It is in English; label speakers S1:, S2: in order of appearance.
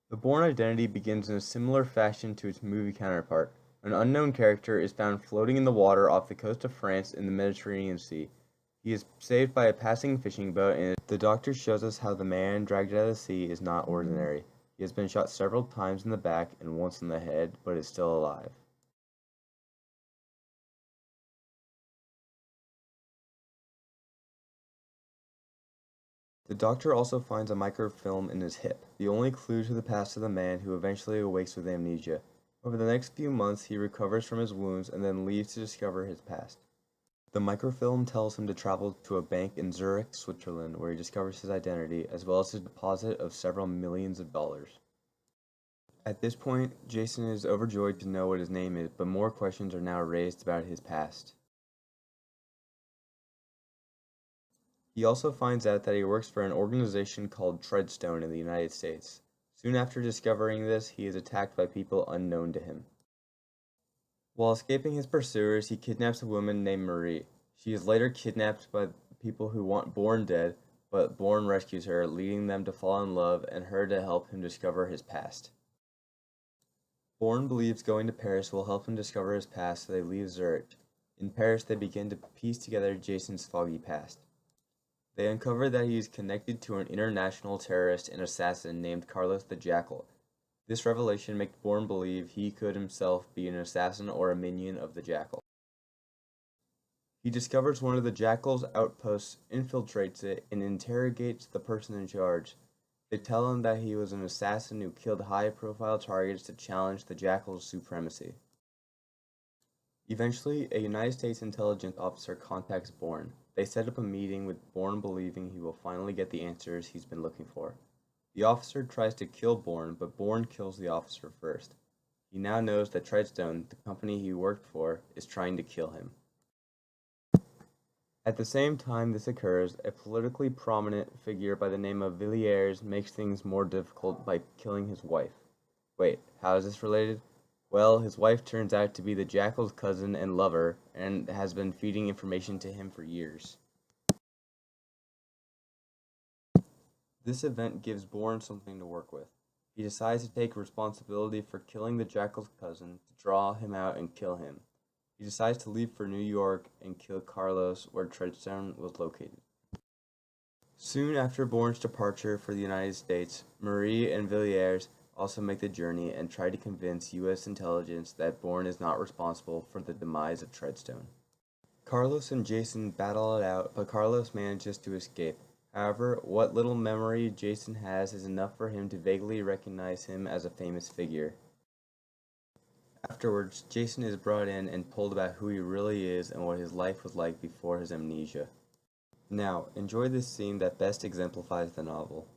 S1: The Bourne Identity begins in a similar fashion to its movie counterpart. An unknown character is found floating in the water off the coast of France in the Mediterranean Sea. He is saved by a passing fishing boat, and the doctor shows us how the man dragged out of the sea is not ordinary. He has been shot several times in the back and once in the head, but is still alive. The doctor also finds a microfilm in his hip, the only clue to the past of the man who eventually awakes with amnesia. Over the next few months, he recovers from his wounds and then leaves to discover his past. The microfilm tells him to travel to a bank in Zurich, Switzerland, where he discovers his identity, as well as a deposit of several millions of dollars. At this point, Jason is overjoyed to know what his name is, but more questions are now raised about his past. He also finds out that he works for an organization called Treadstone in the United States. Soon after discovering this, he is attacked by people unknown to him. While escaping his pursuers, he kidnaps a woman named Marie. She is later kidnapped by people who want Bourne dead, but Bourne rescues her, leading them to fall in love and her to help him discover his past. Bourne believes going to Paris will help him discover his past, so they leave Zurich. In Paris, they begin to piece together Jason's foggy past. They uncover that he is connected to an international terrorist and assassin named Carlos the Jackal. This revelation makes Bourne believe he could himself be an assassin or a minion of the Jackal. He discovers one of the Jackal's outposts, infiltrates it, and interrogates the person in charge. They tell him that he was an assassin who killed high-profile targets to challenge the Jackal's supremacy. Eventually, a United States intelligence officer contacts Bourne. They set up a meeting with Bourne believing he will finally get the answers he's been looking for. The officer tries to kill Bourne, but Bourne kills the officer first. He now knows that Treadstone, the company he worked for, is trying to kill him. At the same time this occurs, a politically prominent figure by the name of Villiers makes things more difficult by killing his wife. Wait, how is this related? Well, his wife turns out to be the Jackal's cousin and lover, and has been feeding information to him for years. This event gives Bourne something to work with. He decides to take responsibility for killing the Jackal's cousin, to draw him out and kill him. He decides to leave for New York and kill Carlos where Treadstone was located. Soon after Bourne's departure for the United States, Marie and Villiers also make the journey and try to convince U.S. intelligence that Bourne is not responsible for the demise of Treadstone. Carlos and Jason battle it out, but Carlos manages to escape. However, what little memory Jason has is enough for him to vaguely recognize him as a famous figure. Afterwards, Jason is brought in and told about who he really is and what his life was like before his amnesia. Now, enjoy this scene that best exemplifies the novel.